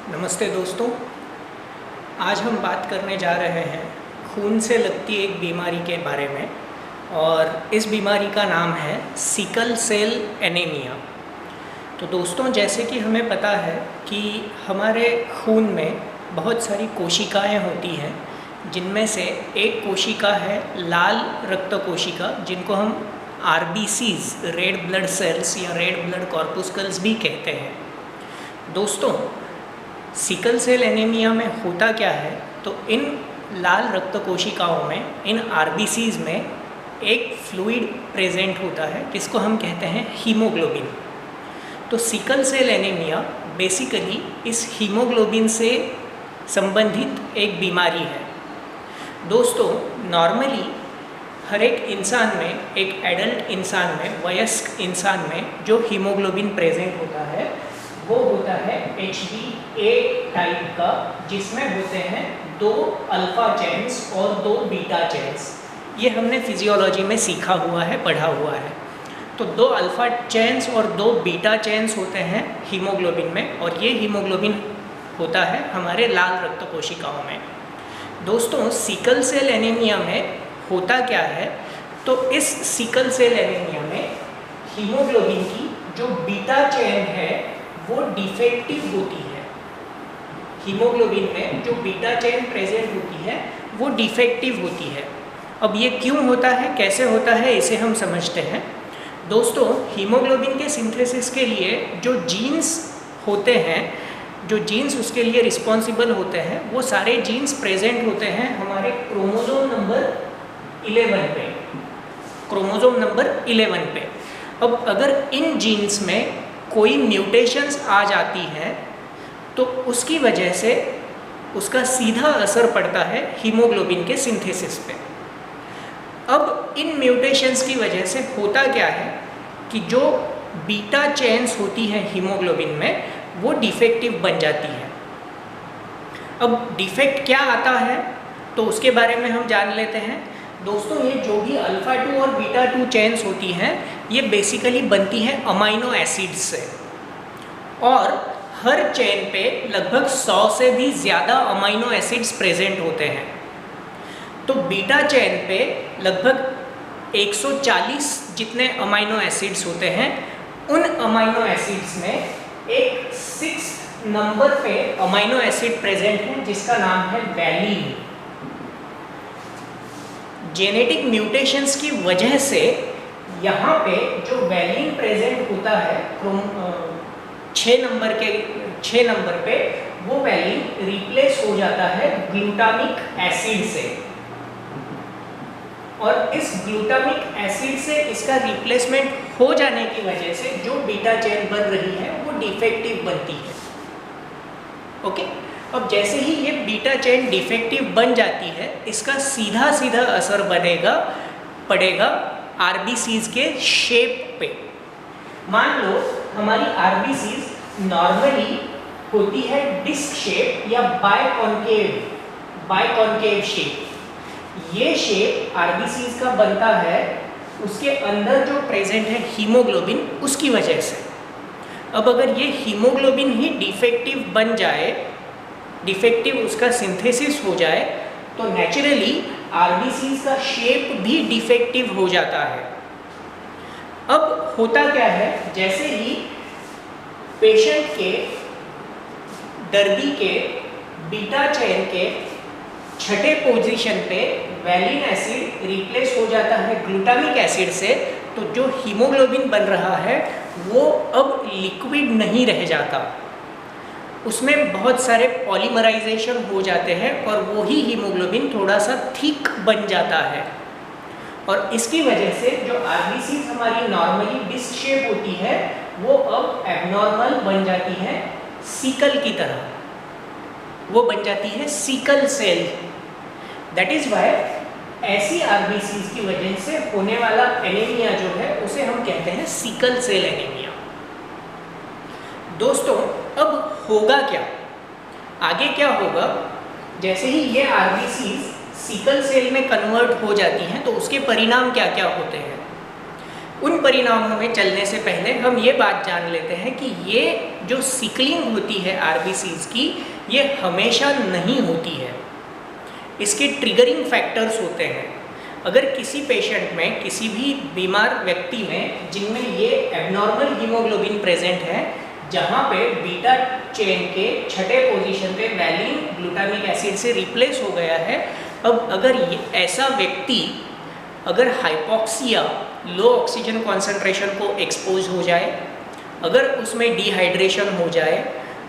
नमस्ते दोस्तों। आज हम बात करने जा रहे हैं खून से लगती एक बीमारी के बारे में और इस बीमारी का नाम है सिकल सेल एनीमिया। तो दोस्तों, जैसे कि हमें पता है कि हमारे खून में बहुत सारी कोशिकाएं होती हैं, जिनमें से एक कोशिका है लाल रक्त कोशिका, जिनको हम RBCs रेड ब्लड सेल्स या रेड ब्लड कॉर्पुस्कल्स भी कहते हैं। दोस्तों, सिकल सेल एनीमिया में होता क्या है, तो इन लाल रक्त कोशिकाओं में, इन RBCs में एक फ्लूइड प्रेजेंट होता है जिसको हम कहते हैं हीमोग्लोबिन। तो सिकल सेल एनीमिया बेसिकली इस हीमोग्लोबिन से संबंधित एक बीमारी है। दोस्तों, नॉर्मली हर एक इंसान में, एक एडल्ट इंसान में, वयस्क इंसान में जो हीमोग्लोबिन प्रेजेंट होता है वो होता है HbA टाइप का, जिसमें होते हैं 2 अल्फा चेन्स और 2 बीटा चेन्स। ये हमने फिजियोलॉजी में सीखा हुआ है, पढ़ा हुआ है। तो 2 अल्फा चेन्स और 2 बीटा चेन्स होते हैं हीमोग्लोबिन में, और ये हीमोग्लोबिन होता है हमारे लाल रक्त कोशिकाओं में। दोस्तों, सिकल सेल एनीमिया में होता क्या है, तो इस सिकल सेल एनीमिया में हीमोग्लोबिन की जो बीटा चेन है वो डिफेक्टिव होती है। हीमोग्लोबिन में जो बीटा चेन प्रेजेंट होती है वो डिफेक्टिव होती है। अब ये क्यों होता है, कैसे होता है, इसे हम समझते हैं। दोस्तों, हीमोग्लोबिन के सिंथेसिस के लिए जो जीन्स होते हैं, जो जीन्स उसके लिए रिस्पॉन्सिबल होते हैं, वो सारे जीन्स प्रेजेंट होते हैं हमारे क्रोमोसोम नंबर 11 पे, क्रोमोसोम नंबर 11 पे। अब अगर इन जीन्स में कोई म्यूटेशंस आ जाती हैं तो उसकी वजह से उसका सीधा असर पड़ता है हीमोग्लोबिन के सिंथेसिस पे। अब इन म्यूटेशंस की वजह से होता क्या है कि जो बीटा चेन्स होती हैं हीमोग्लोबिन में वो डिफेक्टिव बन जाती हैं। अब डिफेक्ट क्या आता है तो उसके बारे में हम जान लेते हैं। दोस्तों, ये जो भी अल्फ़ा 2 और बीटा 2 चेन्स होती हैं, ये बेसिकली बनती हैं अमाइनो एसिड्स से, और हर चेन पे लगभग 100 से भी ज़्यादा अमाइनो एसिड्स प्रेजेंट होते हैं। तो बीटा चेन पे लगभग 140 जितने अमाइनो एसिड्स होते हैं। उन अमाइनो एसिड्स में एक 6 नंबर पे अमाइनो एसिड प्रेजेंट है जिसका नाम है वैलीन। जेनेटिक म्यूटेशंस की वजह से यहाँ पे जो वैलीन प्रेजेंट होता है 6 नंबर पे, वो वैलीन रिप्लेस हो जाता है ग्लूटामिक एसिड से, और इस ग्लूटामिक एसिड से इसका रिप्लेसमेंट हो जाने की वजह से जो बीटा चेन बन रही है वो डिफेक्टिव बनती है। ओके, अब जैसे ही ये बीटा चेन डिफेक्टिव बन जाती है, इसका सीधा सीधा असर पड़ेगा RBCs के शेप पे। मान लो हमारी RBCs नॉर्मली होती है डिस्क शेप या बायकॉन्केव शेप। ये शेप RBCs का बनता है उसके अंदर जो प्रेजेंट है हीमोग्लोबिन, उसकी वजह से। अब अगर ये हीमोग्लोबिन ही डिफेक्टिव बन जाए, डिफेक्टिव उसका सिंथेसिस हो जाए, तो नेचुरली RBCs का शेप भी डिफेक्टिव हो जाता है। अब होता क्या है, जैसे ही पेशेंट के दर्दी के बीटा चेन के 6ठे पोजीशन पे वैलिन एसिड रिप्लेस हो जाता है ग्लूटामिक एसिड से, तो जो हीमोग्लोबिन बन रहा है वो अब लिक्विड नहीं रह जाता, उसमें बहुत सारे पॉलीमराइजेशन हो जाते हैं और वही हीमोग्लोबिन थोड़ा सा थिक बन जाता है। और इसकी वजह से जो RBCs हमारी नॉर्मली डिस्क शेप होती है वो अब एबनॉर्मल बन जाती है, सिकल की तरह, वो बन जाती है sickle cell. That is why ऐसी RBCs की वजह से होने वाला एनीमिया जो है उसे हम कहते हैं सिकल सेल एनीमिया। दोस्तों, अब होगा क्या, आगे क्या होगा, जैसे ही ये RBCs सिकल सेल में कन्वर्ट हो जाती हैं तो उसके परिणाम क्या क्या होते हैं। उन परिणामों में चलने से पहले हम ये बात जान लेते हैं कि ये जो सिकलिंग होती है आरबीसीज की, ये हमेशा नहीं होती है। इसके ट्रिगरिंग फैक्टर्स होते हैं। अगर किसी पेशेंट में, किसी भी बीमार व्यक्ति में जिनमें ये एबनॉर्मल हीमोग्लोबिन प्रेजेंट है, जहाँ पे बीटा चेन के छठे पोजीशन पे वैलिन ग्लूटामिक एसिड से रिप्लेस हो गया है, अब अगर ऐसा व्यक्ति अगर हाइपोक्सिया, लो ऑक्सीजन कॉन्सेंट्रेशन को एक्सपोज हो जाए, अगर उसमें डिहाइड्रेशन हो जाए,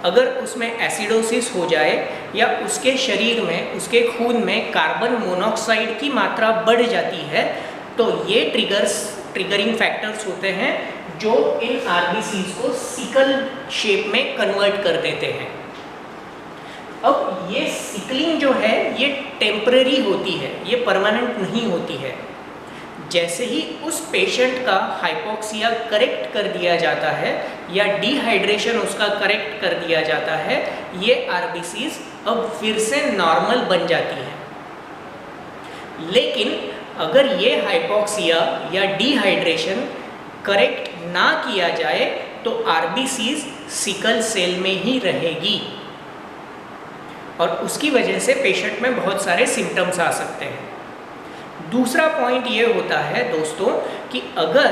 अगर उसमें एसिडोसिस हो जाए, या उसके शरीर में, उसके खून में कार्बन मोनोऑक्साइड की मात्रा बढ़ जाती है, तो ये ट्रिगरिंग फैक्टर्स होते हैं जो इन आरबीसीज को सिकल शेप में कन्वर्ट कर देते हैं। अब ये सिकलिंग जो है ये टेम्परेरी होती है, ये परमानेंट नहीं होती है। जैसे ही उस पेशेंट का हाइपोक्सिया करेक्ट कर दिया जाता है या डिहाइड्रेशन उसका करेक्ट कर दिया जाता है, ये आरबीसीज अब फिर से नॉर्मल बन जाती है। लेकिन अगर ये हाइपोक्सिया या डिहाइड्रेशन करेक्ट ना किया जाए तो आरबीसीज सिकल सेल में ही रहेगी और उसकी वजह से पेशेंट में बहुत सारे सिम्टम्स आ सकते हैं। दूसरा पॉइंट ये होता है दोस्तों कि अगर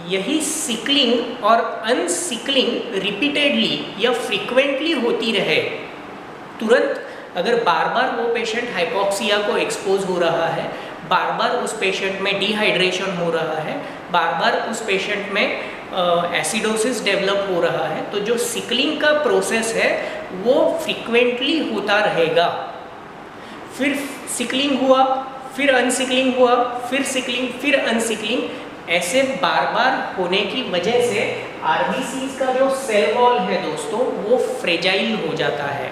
यही सिकलिंग और अनसिकलिंग रिपीटेडली या फ्रीक्वेंटली होती रहे, तुरंत अगर बार बार वो पेशेंट हाइपोक्सिया को एक्सपोज हो रहा है, बार बार उस पेशेंट में डिहाइड्रेशन हो रहा है, बार बार उस पेशेंट में एसिडोसिस डेवलप हो रहा है, तो जो सिकलिंग का प्रोसेस है वो फ्रीक्वेंटली होता रहेगा। फिर सिकलिंग हुआ, फिर अनसिकलिंग हुआ, फिर सिकलिंग, फिर अनसिकलिंग, ऐसे बार बार होने की वजह से आरबीसीज का जो सेल वॉल है दोस्तों वो फ्रेजाइल हो जाता है।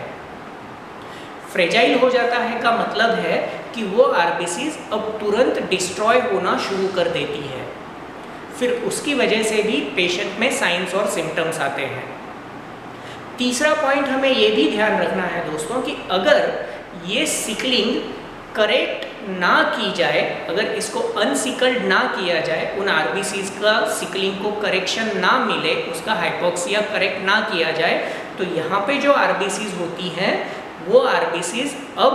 फ्रेजाइल हो जाता है का मतलब है कि वो आरबीसीज अब तुरंत डिस्ट्रॉय होना शुरू कर देती है। फिर उसकी वजह से भी पेशेंट में साइंस और सिम्टम्स आते हैं। तीसरा पॉइंट हमें ये भी ध्यान रखना है दोस्तों कि अगर ये सिकलिंग करेक्ट ना की जाए, अगर इसको अनसिकल्ड ना किया जाए, उन आरबीसीज का सिकलिंग को करेक्शन ना मिले, उसका हाइपोक्सिया करेक्ट ना किया जाए, तो यहाँ पे जो आरबीसीज होती हैं वो आरबीसीज अब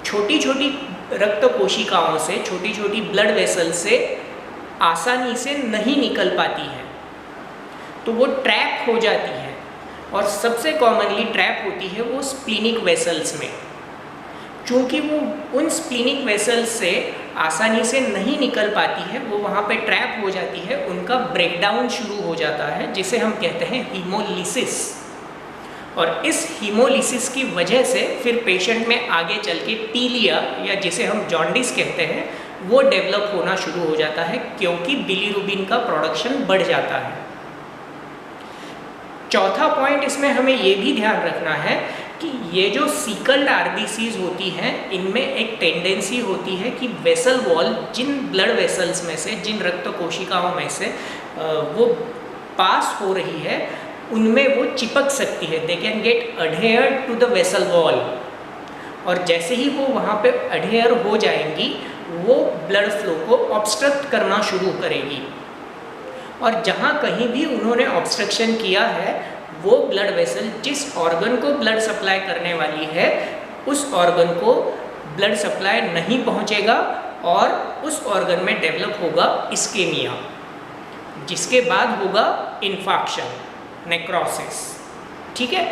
छोटी छोटी रक्त कोशिकाओं से, छोटी छोटी ब्लड वेसल से आसानी से नहीं निकल पाती है, तो वो ट्रैप हो जाती है। और सबसे कॉमनली ट्रैप होती है वो स्प्लीनिक वेसल्स में। चूँकि वो उन स्प्लीनिक वेसल्स से आसानी से नहीं निकल पाती है, वो वहाँ पे ट्रैप हो जाती है, उनका ब्रेकडाउन शुरू हो जाता है, जिसे हम कहते हैं हीमोलिसिस। और इस हीमोलिसिस की वजह से फिर पेशेंट में आगे चल के पीलिया या जिसे हम जॉन्डिस कहते हैं वो डेवलप होना शुरू हो जाता है, क्योंकि बिलीरुबिन का प्रोडक्शन बढ़ जाता है। चौथा पॉइंट इसमें हमें ये भी ध्यान रखना है कि ये जो सिकल्ड आरबीसीज होती हैं, इनमें एक टेंडेंसी होती है कि वेसल वॉल, जिन ब्लड वेसल्स में से, जिन रक्त कोशिकाओं में से वो पास हो रही है, उनमें वो चिपक सकती है। They can get adhered to the vessel wall, और जैसे ही वो वहाँ पे अडहेयर हो जाएंगी, वो ब्लड फ्लो को ऑब्स्ट्रक्ट करना शुरू करेगी। और जहाँ कहीं भी उन्होंने ऑब्स्ट्रक्शन किया है, वो ब्लड वेसल जिस ऑर्गन को ब्लड सप्लाई करने वाली है, उस ऑर्गन को ब्लड सप्लाई नहीं पहुँचेगा और उस ऑर्गन में डेवलप होगा इस्केमिया, जिसके बाद होगा इन्फाक्शन, नेक्रोसिस। ठीक है।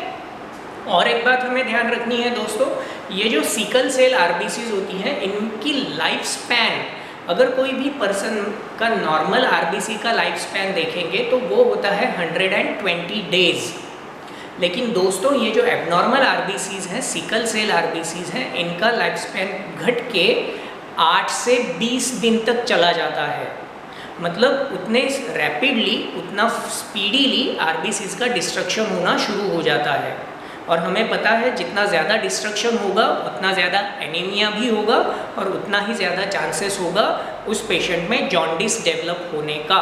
और एक बात हमें ध्यान रखनी है दोस्तों, ये जो सिकल सेल आरबीसीज होती हैं, इनकी लाइफ स्पैन, अगर कोई भी पर्सन का नॉर्मल आरबीसी का लाइफ स्पैन देखेंगे तो वो होता है 120 डेज। लेकिन दोस्तों ये जो एबनॉर्मल आरबीसीज हैं, सिकल सेल आरबीसीज हैं, इनका लाइफ स्पैन घट के 8 से 20 दिन तक चला जाता है। मतलब उतने रैपिडली, उतना स्पीडीली आरबीसीज का डिस्ट्रक्शन होना शुरू हो जाता है। और हमें पता है जितना ज़्यादा डिस्ट्रक्शन होगा उतना ज़्यादा एनीमिया भी होगा और उतना ही ज़्यादा चांसेस होगा उस पेशेंट में जॉन्डिस डेवलप होने का।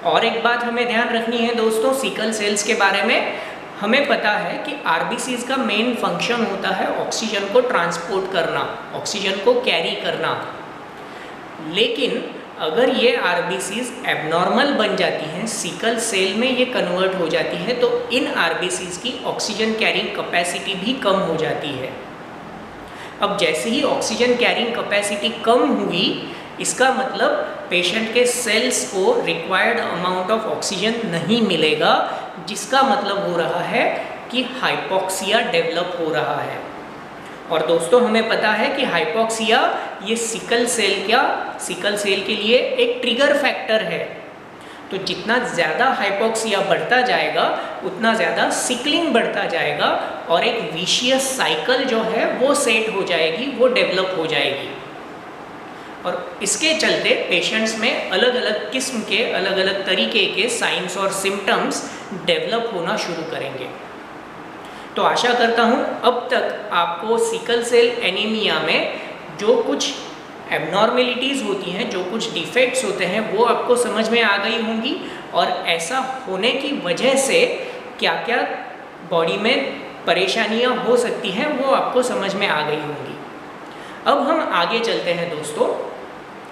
और एक बात हमें ध्यान रखनी है दोस्तों सिकल सेल्स के बारे में, हमें पता है कि आरबीसीज का मेन फंक्शन होता है ऑक्सीजन को ट्रांसपोर्ट करना, ऑक्सीजन को कैरी करना। लेकिन अगर ये आरबीसीज एबनॉर्मल बन जाती हैं, सिकल सेल में ये कन्वर्ट हो जाती है, तो इन आरबीसीज की ऑक्सीजन कैरिंग कैपेसिटी भी कम हो जाती है। अब जैसे ही ऑक्सीजन कैरिंग कैपेसिटी कम हुई, इसका मतलब पेशेंट के सेल्स को रिक्वायर्ड अमाउंट ऑफ ऑक्सीजन नहीं मिलेगा, जिसका मतलब हो रहा है कि हाइपोक्सिया डेवलप हो रहा है। और दोस्तों हमें पता है कि हाइपोक्सिया ये सिकल सेल के लिए एक ट्रिगर फैक्टर है। तो जितना ज़्यादा हाइपोक्सिया बढ़ता जाएगा उतना ज़्यादा सिकलिंग बढ़ता जाएगा और एक विशियस साइकिल जो है वो सेट हो जाएगी, वो डेवलप हो जाएगी। और इसके चलते पेशेंट्स में अलग अलग किस्म के, अलग अलग तरीके के साइंस और सिम्टम्स डेवलप होना शुरू करेंगे। तो आशा करता हूँ अब तक आपको सिकल सेल एनीमिया में जो कुछ एबनॉर्मेलिटीज़ होती हैं, जो कुछ डिफेक्ट्स होते हैं, वो आपको समझ में आ गई होंगी और ऐसा होने की वजह से क्या क्या बॉडी में परेशानियाँ हो सकती हैं वो आपको समझ में आ गई होंगी। अब हम आगे चलते हैं दोस्तों।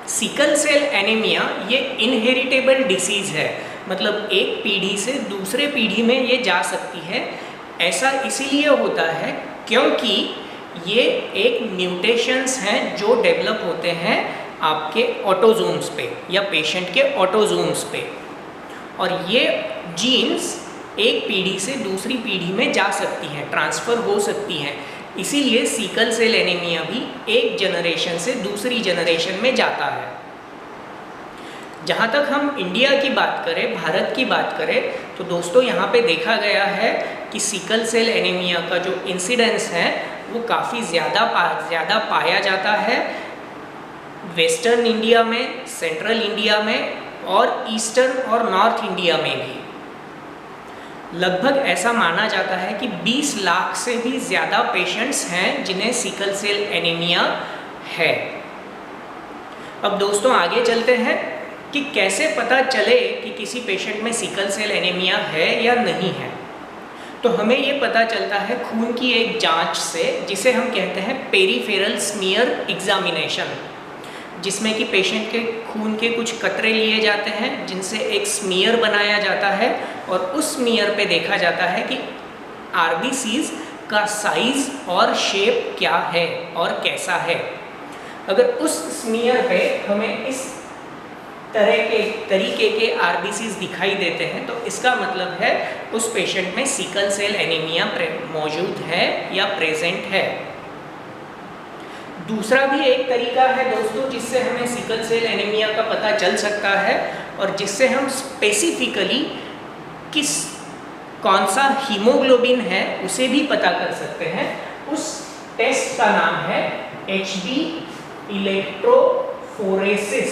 सिकल सेल एनीमिया ये इनहेरिटेबल डिसीज़ है, मतलब एक पीढ़ी से दूसरे पीढ़ी में ये जा सकती है। ऐसा इसीलिए होता है क्योंकि ये एक म्यूटेशंस हैं जो डेवलप होते हैं आपके ऑटोजोम्स पे या पेशेंट के ऑटोजोम्स पे, और ये जीन्स एक पीढ़ी से दूसरी पीढ़ी में जा सकती हैं, ट्रांसफ़र हो सकती हैं। इसीलिए सिकल सेल एनीमिया भी एक जनरेशन से दूसरी जनरेशन में जाता है। जहाँ तक हम इंडिया की बात करें, भारत की बात करें, तो दोस्तों यहाँ पे देखा गया है कि सिकल सेल एनीमिया का जो इंसिडेंस है वो काफ़ी ज़्यादा पाया जाता है वेस्टर्न इंडिया में, सेंट्रल इंडिया में और ईस्टर्न और नॉर्थ इंडिया में भी। लगभग ऐसा माना जाता है कि 20 लाख से भी ज़्यादा पेशेंट्स हैं जिन्हें सिकल सेल एनीमिया है। अब दोस्तों आगे चलते हैं कि कैसे पता चले कि किसी पेशेंट में सिकल सेल एनीमिया है या नहीं है। तो हमें ये पता चलता है खून की एक जांच से, जिसे हम कहते हैं पेरीफेरल स्मीयर एग्जामिनेशन, जिसमें कि पेशेंट के खून के कुछ कतरे लिए जाते हैं जिनसे एक स्मीयर बनाया जाता है और उस स्मीयर पे देखा जाता है कि आरबीसीज का साइज और शेप क्या है और कैसा है। अगर उस स्मीयर पे हमें इस तरीके के आरबीसीज दिखाई देते हैं तो इसका मतलब है उस पेशेंट में सिकल सेल एनीमिया मौजूद है या प्रेजेंट है। दूसरा भी एक तरीका है दोस्तों जिससे हमें सिकल सेल एनीमिया का पता चल सकता है और जिससे हम स्पेसिफिकली कौन सा हीमोग्लोबिन है उसे भी पता कर सकते हैं। उस टेस्ट का नाम है HB इलेक्ट्रोफोरेसिस।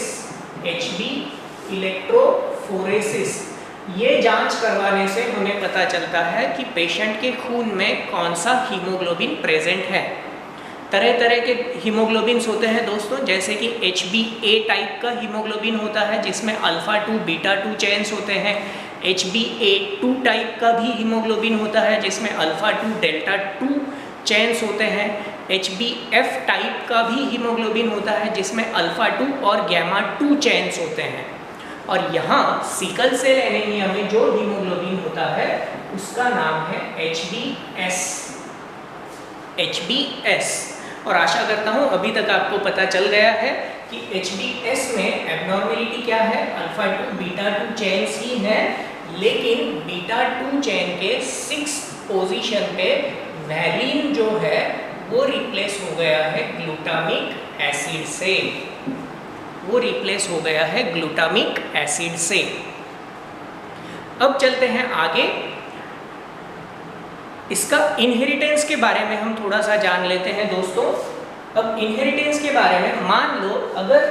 HB electrophoresis. ये जांच करवाने से हमें पता चलता है कि पेशेंट के खून में कौन सा हीमोग्लोबिन प्रेजेंट है। तरह तरह के हीमोग्लोबिन्स होते हैं दोस्तों, जैसे कि HbA टाइप का हीमोग्लोबिन होता है जिसमें अल्फ़ा 2 बीटा 2 चेन्स होते हैं। HbA2 टाइप का भी हीमोग्लोबिन होता है जिसमें अल्फ़ा 2 डेल्टा 2 चेन्स होते हैं। HbF टाइप का भी हीमोग्लोबिन होता है जिसमें अल्फ़ा 2 और गैमा 2 चेन्स होते हैं। और यहाँ सिकल सेल एनीमिया में जो हीमोग्लोबिन होता है उसका नाम है HbS। और आशा करता हूँ अभी तक आपको पता चल गया है कि HbS में एबनॉर्मेलिटी क्या है। अल्फ़ा 2 बीटा 2 चेन्स ही है, लेकिन बीटा 2 चेन के 6th पोजीशन पे वैलिन जो है वो रिप्लेस हो गया है ग्लूटामिक एसिड से। वो रिप्लेस हो गया है ग्लूटामिक एसिड से। अब चलते हैं आगे। इसका इनहेरिटेंस के बारे में हम थोड़ा सा जान लेते हैं दोस्तों। अब इनहेरिटेंस के बारे में, मान लो अगर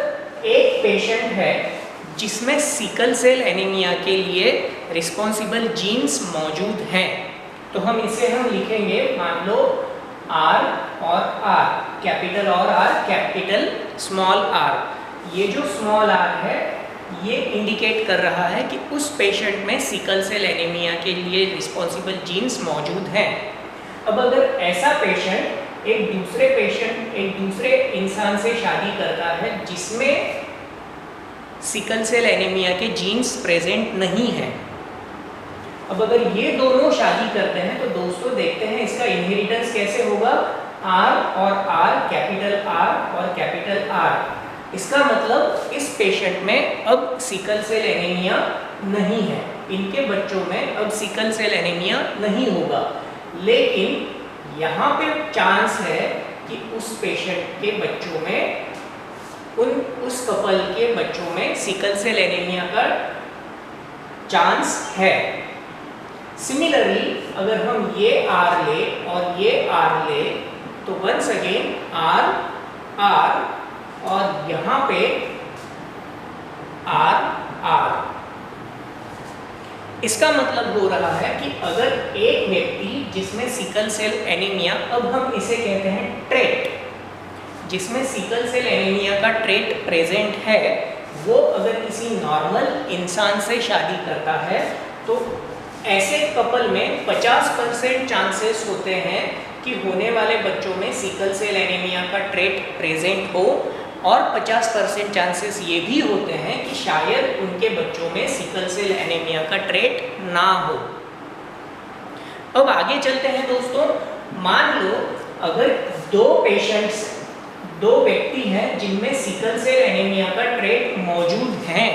एक पेशेंट है जिसमें सिकल सेल एनीमिया के लिए रिस्पॉन्सिबल जीन्स मौजूद हैं, तो हम इसे लिखेंगे, मान लो R और R, कैपिटल और R, कैपिटल स्मॉल r। ये जो स्मॉल r है ये इंडिकेट कर रहा है कि उस पेशेंट में सिकल सेल एनीमिया के लिए रिस्पॉन्सिबल जीन्स मौजूद हैं। अब अगर ऐसा पेशेंट एक दूसरे इंसान से शादी करता है जिसमें सिकल सेल एनीमिया के जीन्स प्रेजेंट नहीं हैं। अब अगर ये दोनों शादी करते हैं तो दोस्तों देखते हैं इसका इनहेरिटेंस कैसे होगा, R और R, कैपिटल R और कैपिटल R। इसका मतलब इस पेशेंट में अब सिकल सेल एनीमिया नहीं है, इनके बच्चों में अब सिकल सेल एनीमिया नहीं होगा। लेकिन यहाँ पे चांस है कि उस पेशेंट के बच्चों में, उस कपल के बच्चों में सिकल सेल एनीमिया का चांस है। सिमिलरली अगर हम ये R ले और ये R ले तो वंस अगेन R R और यहाँ पे R R। इसका मतलब हो रहा है कि अगर एक व्यक्ति जिसमें सिकल सेल एनीमिया, अब हम इसे कहते हैं ट्रेट, जिसमें सिकल सेल एनीमिया का ट्रेट प्रेजेंट है, वो अगर किसी नॉर्मल इंसान से शादी करता है तो ऐसे कपल में 50% चांसेस होते हैं कि होने वाले बच्चों में सिकल सेल एनीमिया का ट्रेट प्रेजेंट हो, और 50% चांसेस ये भी होते हैं कि शायद उनके बच्चों में सिकल सेल एनीमिया का ट्रेट ना हो। अब आगे चलते हैं दोस्तों। मान लो अगर दो व्यक्ति हैं जिनमें सिकल सेल एनीमिया का ट्रेट मौजूद हैं,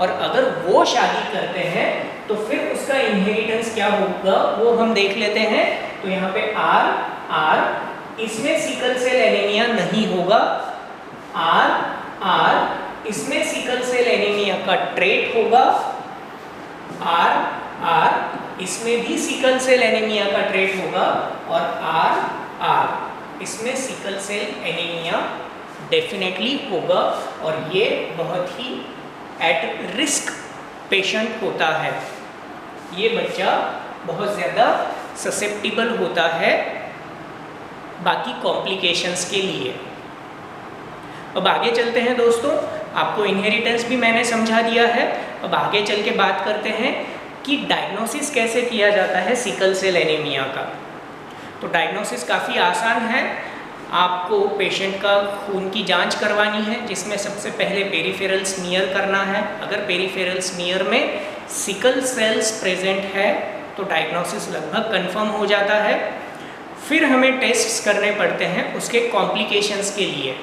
और अगर वो शादी करते हैं तो फिर उसका इनहेरिटेंस क्या होगा वो हम देख लेते हैं। तो यहाँ पे R R, इसमें सिकल सेल एनीमिया नहीं होगा, R R, इसमें सिकल सेल एनीमिया का ट्रेट होगा, R R, इसमें भी सिकल सेल एनीमिया का ट्रेट होगा, और R R, इसमें सिकल सेल एनीमिया डेफिनेटली होगा। और ये बहुत ही एट रिस्क पेशेंट होता है, ये बच्चा बहुत ज़्यादा ससेप्टिबल होता है बाकी कॉम्प्लिकेशंस के लिए। अब आगे चलते हैं दोस्तों, आपको इनहेरिटेंस भी मैंने समझा दिया है। अब आगे चल के बात करते हैं कि डायग्नोसिस कैसे किया जाता है सिकल सेल एनीमिया का। तो डायग्नोसिस काफ़ी आसान है। आपको पेशेंट का खून की जांच करवानी है, जिसमें सबसे पहले पेरिफेरल स्मीयर करना है। अगर पेरिफेरल स्मीयर में सिकल सेल्स प्रेजेंट है तो डायग्नोसिस लगभग कंफर्म हो जाता है। फिर हमें टेस्ट्स करने पड़ते हैं उसके कॉम्प्लिकेशंस के लिए।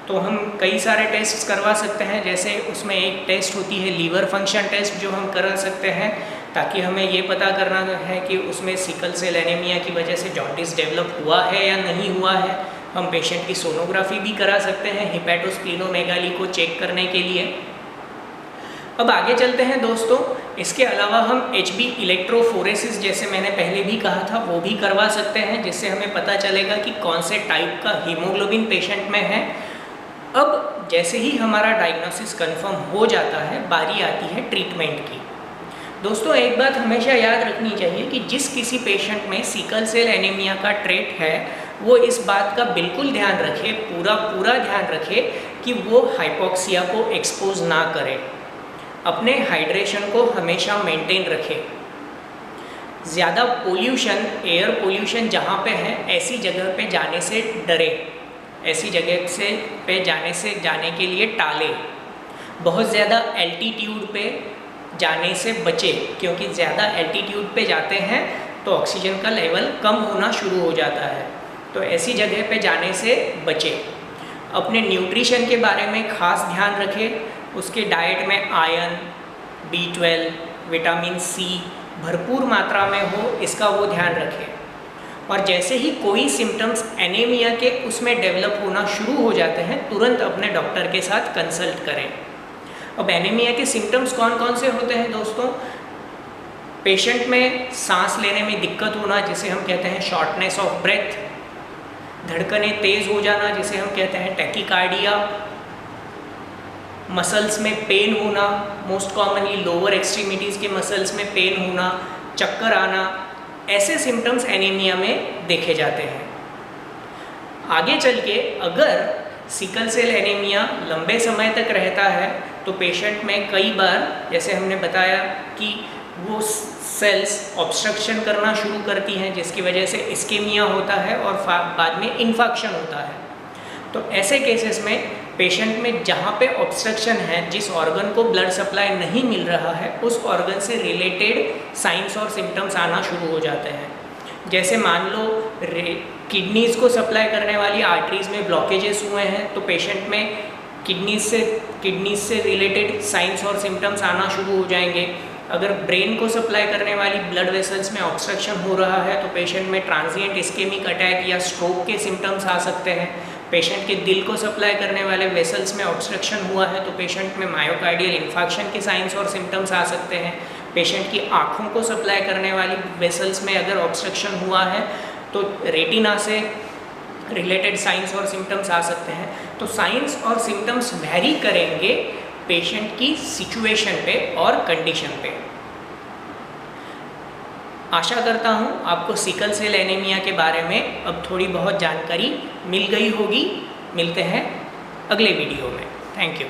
तो हम कई सारे टेस्ट्स करवा सकते हैं, जैसे उसमें एक टेस्ट होती है लीवर फंक्शन टेस्ट, जो हम करा सकते हैं ताकि हमें ये पता करना है कि उसमें सिकल सेल एनीमिया की वजह से जॉन्डिस डेवलप हुआ है या नहीं हुआ है। हम पेशेंट की सोनोग्राफी भी करा सकते हैं हिपैटोस्प्लीनोमेगाली को चेक करने के लिए। अब आगे चलते हैं दोस्तों, इसके अलावा हम HB इलेक्ट्रोफोरेसिस, जैसे मैंने पहले भी कहा था, वो भी करवा सकते हैं, जिससे हमें पता चलेगा कि कौन से टाइप का हीमोग्लोबिन पेशेंट में है। अब जैसे ही हमारा डायग्नोसिस कंफर्म हो जाता है, बारी आती है ट्रीटमेंट की। दोस्तों एक बात हमेशा याद रखनी चाहिए कि जिस किसी पेशेंट में सिकल सेल एनीमिया का ट्रेट है, वो इस बात का बिल्कुल ध्यान रखे, पूरा ध्यान रखे कि वो हाइपोक्सिया को एक्सपोज ना करे, अपने हाइड्रेशन को हमेशा मेंटेन रखे। ज़्यादा पोल्यूशन, एयर पोल्यूशन जहाँ पे है, ऐसी जगह पे जाने से डरे, ऐसी जगह पे जाने के लिए टाले। बहुत ज़्यादा एल्टीट्यूड पे जाने से बचे, क्योंकि ज़्यादा एल्टीट्यूड पे जाते हैं तो ऑक्सीजन का लेवल कम होना शुरू हो जाता है, तो ऐसी जगह पे जाने से बचे। अपने न्यूट्रिशन के बारे में ख़ास ध्यान रखें, उसके डाइट में आयरन, B12, विटामिन C भरपूर मात्रा में हो, इसका वो ध्यान रखें। और जैसे ही कोई सिम्टम्स एनीमिया के उसमें डेवलप होना शुरू हो जाते हैं, तुरंत अपने डॉक्टर के साथ कंसल्ट करें। अब एनीमिया के सिम्टम्स कौन कौन से होते हैं दोस्तों? पेशेंट में सांस लेने में दिक्कत होना, जिसे हम कहते हैं शॉर्टनेस ऑफ ब्रेथ, धड़कनें तेज़ हो जाना, जिसे हम कहते हैं टैकीकार्डिया, मसल्स में पेन होना, मोस्ट कॉमनली लोअर एक्सट्रीमिटीज़ के मसल्स में पेन होना, चक्कर आना, ऐसे सिम्टम्स एनीमिया में देखे जाते हैं। आगे चल के अगर सिकल सेल एनीमिया लंबे समय तक रहता है तो पेशेंट में कई बार, जैसे हमने बताया कि वो सेल्स ऑब्स्ट्रक्शन करना शुरू करती हैं, जिसकी वजह से इस्केमिया होता है और बाद में इन्फेक्शन होता है। तो ऐसे केसेस में पेशेंट में जहाँ पे ऑब्स्ट्रक्शन है, जिस ऑर्गन को ब्लड सप्लाई नहीं मिल रहा है, उस ऑर्गन से रिलेटेड साइंस और सिम्टम्स आना शुरू हो जाते हैं। जैसे मान लो किडनीज़ को सप्लाई करने वाली आर्टरीज़ में ब्लॉकेजेस हुए हैं, तो पेशेंट में किडनीज से रिलेटेड साइंस और सिम्टम्स आना शुरू हो जाएंगे। अगर ब्रेन को सप्लाई करने वाली ब्लड वेसल्स में ऑब्स्ट्रक्शन हो रहा है तो पेशेंट में ट्रांजिएंट इस्केमिक अटैक या स्ट्रोक के सिम्टम्स आ सकते हैं। पेशेंट के दिल को सप्लाई करने वाले वेसल्स में ऑब्स्ट्रक्शन हुआ है तो पेशेंट में मायोकार्डियल इन्फार्क्शन के साइंस और सिम्टम्स आ सकते हैं। पेशेंट की आँखों को सप्लाई करने वाली वेसल्स में अगर ऑब्स्ट्रक्शन हुआ है तो रेटिना से रिलेटेड साइंस और सिम्टम्स आ सकते हैं। तो साइंस और सिम्टम्स वैरी करेंगे पेशेंट की सिचुएशन पे और कंडीशन पे। आशा करता हूँ आपको सिकल सेल एनीमिया के बारे में अब थोड़ी बहुत जानकारी मिल गई होगी। मिलते हैं अगले वीडियो में। Thank you.